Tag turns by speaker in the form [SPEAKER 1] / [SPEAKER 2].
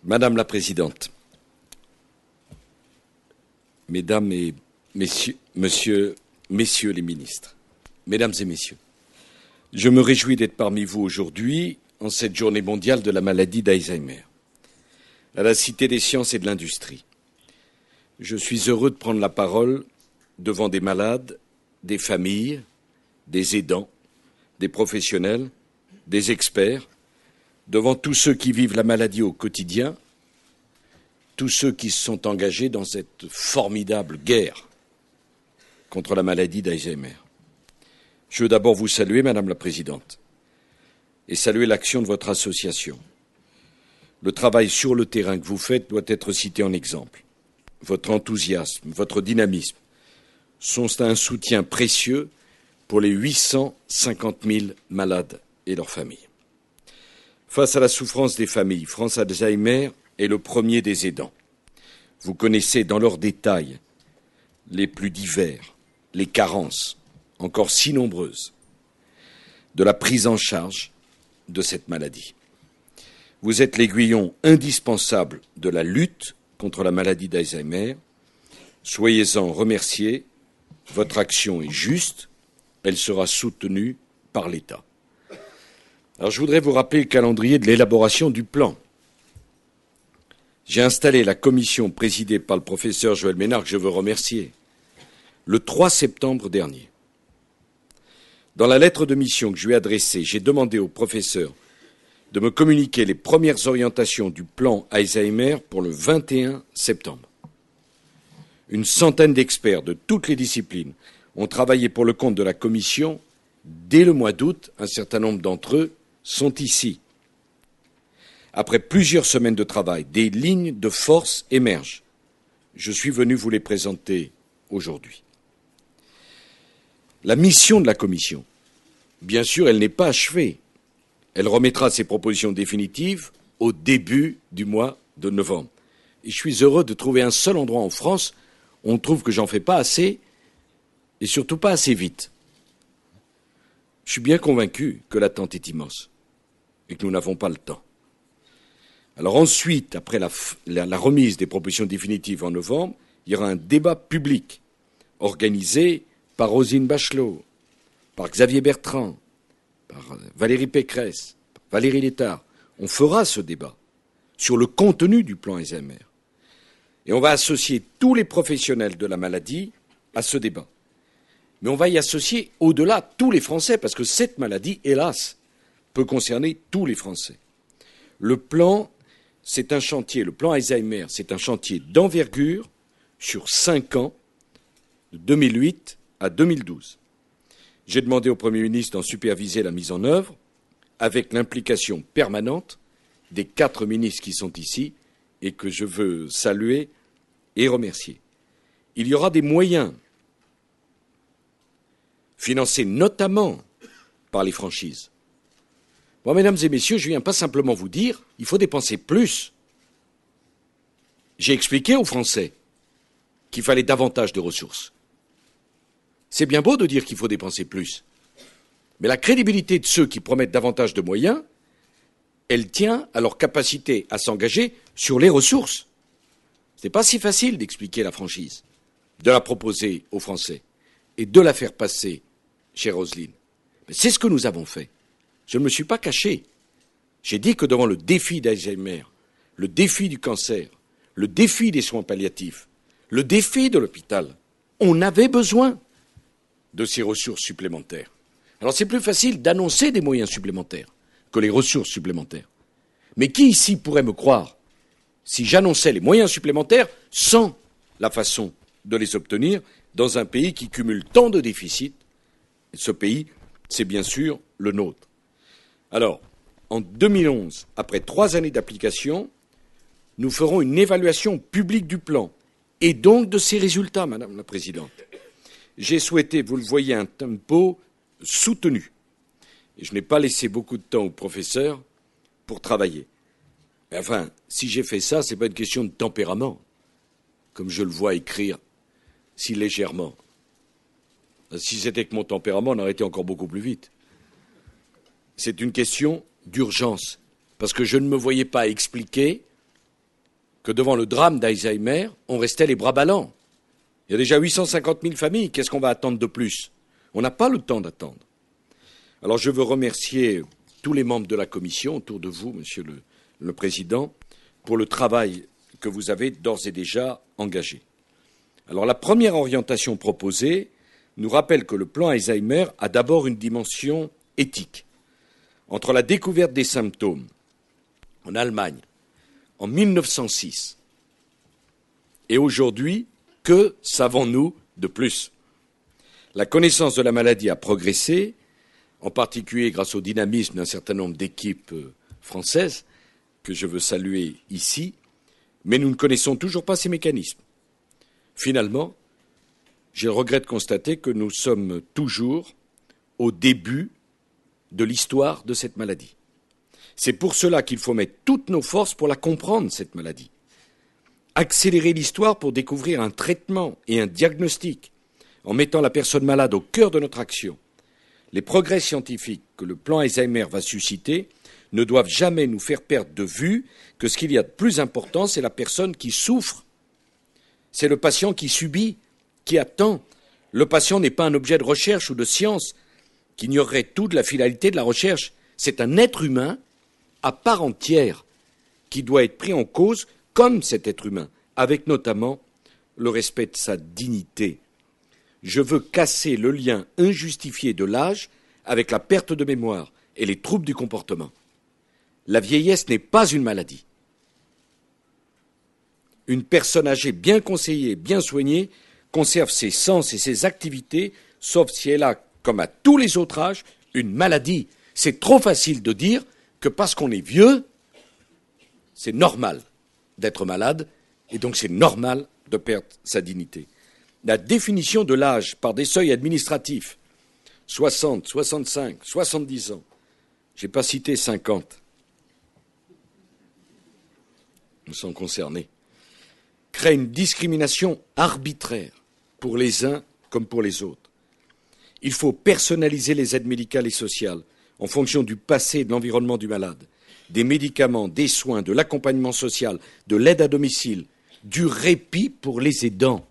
[SPEAKER 1] Madame la Présidente, Mesdames et Messieurs les ministres, Mesdames et Messieurs, je me réjouis d'être parmi vous aujourd'hui en cette journée mondiale de la maladie d'Alzheimer, à la Cité des sciences et de l'industrie. Je suis heureux de prendre la parole devant des malades, des familles, des aidants, des professionnels, des experts, devant tous ceux qui vivent la maladie au quotidien, tous ceux qui se sont engagés dans cette formidable guerre contre la maladie d'Alzheimer. Je veux d'abord vous saluer, Madame la Présidente, et saluer l'action de votre association. Le travail sur le terrain que vous faites doit être cité en exemple. Votre enthousiasme, votre dynamisme sont un soutien précieux pour les 850 000 malades et leurs familles. Face à la souffrance des familles, France Alzheimer est le premier des aidants. Vous connaissez dans leurs détails les plus divers, les carences, encore si nombreuses, de la prise en charge de cette maladie. Vous êtes l'aiguillon indispensable de la lutte contre la maladie d'Alzheimer. Soyez-en remerciés. Votre action est juste. Elle sera soutenue par l'État. Alors, je voudrais vous rappeler le calendrier de l'élaboration du plan. J'ai installé la commission présidée par le professeur Joël Ménard, que je veux remercier, le 3 septembre dernier. Dans la lettre de mission que je lui ai adressée, j'ai demandé au professeur de me communiquer les premières orientations du plan Alzheimer pour le 21 septembre. Une centaine d'experts de toutes les disciplines ont travaillé pour le compte de la commission dès le mois d'août. Un certain nombre d'entre eux sont ici. Après plusieurs semaines de travail, des lignes de force émergent. Je suis venu vous les présenter aujourd'hui. La mission de la Commission, bien sûr, elle n'est pas achevée. Elle remettra ses propositions définitives au début du mois de novembre. Et je suis heureux de trouver un seul endroit en France où on trouve que j'en fais pas assez et surtout pas assez vite. Je suis bien convaincu que l'attente est immense et que nous n'avons pas le temps. Alors ensuite, après la remise des propositions définitives en novembre, il y aura un débat public organisé par Roselyne Bachelot, par Xavier Bertrand, par Valérie Pécresse, par Valérie Létard. On fera ce débat sur le contenu du plan Alzheimer. Et on va associer tous les professionnels de la maladie à ce débat. Mais on va y associer au-delà tous les Français, parce que cette maladie, hélas, peut concerner tous les Français. Le plan, c'est un chantier, le plan Alzheimer, c'est un chantier d'envergure sur 5 ans, de 2008 à 2012. J'ai demandé au Premier ministre d'en superviser la mise en œuvre, avec l'implication permanente des 4 ministres qui sont ici et que je veux saluer et remercier. Il y aura des moyens financés notamment par les franchises. Bon, mesdames et messieurs, je ne viens pas simplement vous dire il faut dépenser plus. J'ai expliqué aux Français qu'il fallait davantage de ressources. C'est bien beau de dire qu'il faut dépenser plus. Mais la crédibilité de ceux qui promettent davantage de moyens, elle tient à leur capacité à s'engager sur les ressources. Ce n'est pas si facile d'expliquer la franchise, de la proposer aux Français et de la faire passer chez Roselyne. Mais c'est ce que nous avons fait. Je ne me suis pas caché. J'ai dit que devant le défi d'Alzheimer, le défi du cancer, le défi des soins palliatifs, le défi de l'hôpital, on avait besoin de ces ressources supplémentaires. Alors c'est plus facile d'annoncer des moyens supplémentaires que les ressources supplémentaires. Mais qui ici pourrait me croire si j'annonçais les moyens supplémentaires sans la façon de les obtenir dans un pays qui cumule tant de déficits? Et ce pays, c'est bien sûr le nôtre. Alors, en 2011, après 3 années d'application, nous ferons une évaluation publique du plan et donc de ses résultats, Madame la Présidente. J'ai souhaité, vous le voyez, un tempo soutenu. Et je n'ai pas laissé beaucoup de temps au professeur pour travailler. Mais enfin, si j'ai fait ça, ce n'est pas une question de tempérament, comme je le vois écrire si légèrement. Si c'était que mon tempérament, on aurait été encore beaucoup plus vite. C'est une question d'urgence, parce que je ne me voyais pas expliquer que devant le drame d'Alzheimer, on restait les bras ballants. Il y a déjà 850 000 familles, qu'est-ce qu'on va attendre de plus? On n'a pas le temps d'attendre. Alors je veux remercier tous les membres de la Commission autour de vous, Monsieur le Président, pour le travail que vous avez d'ores et déjà engagé. Alors la première orientation proposée nous rappelle que le plan Alzheimer a d'abord une dimension éthique. Entre la découverte des symptômes en Allemagne en 1906 et aujourd'hui, que savons-nous de plus? La connaissance de la maladie a progressé, en particulier grâce au dynamisme d'un certain nombre d'équipes françaises, que je veux saluer ici, mais nous ne connaissons toujours pas ces mécanismes. Finalement, j'ai le regret de constater que nous sommes toujours au début de l'histoire de cette maladie. C'est pour cela qu'il faut mettre toutes nos forces pour la comprendre, cette maladie. Accélérer l'histoire pour découvrir un traitement et un diagnostic, en mettant la personne malade au cœur de notre action. Les progrès scientifiques que le plan Alzheimer va susciter ne doivent jamais nous faire perdre de vue que ce qu'il y a de plus important, c'est la personne qui souffre. C'est le patient qui subit, qui attend. Le patient n'est pas un objet de recherche ou de science qui ignorerait toute la finalité de la recherche. C'est un être humain à part entière qui doit être pris en cause comme cet être humain, avec notamment le respect de sa dignité. Je veux casser le lien injustifié de l'âge avec la perte de mémoire et les troubles du comportement. La vieillesse n'est pas une maladie. Une personne âgée bien conseillée, bien soignée, conserve ses sens et ses activités, sauf si elle a, comme à tous les autres âges, une maladie. C'est trop facile de dire que parce qu'on est vieux, c'est normal d'être malade, et donc c'est normal de perdre sa dignité. La définition de l'âge par des seuils administratifs, 60, 65, 70 ans, je n'ai pas cité 50, nous sommes concernés, crée une discrimination arbitraire pour les uns comme pour les autres. Il faut personnaliser les aides médicales et sociales en fonction du passé et de l'environnement du malade, des médicaments, des soins, de l'accompagnement social, de l'aide à domicile, du répit pour les aidants.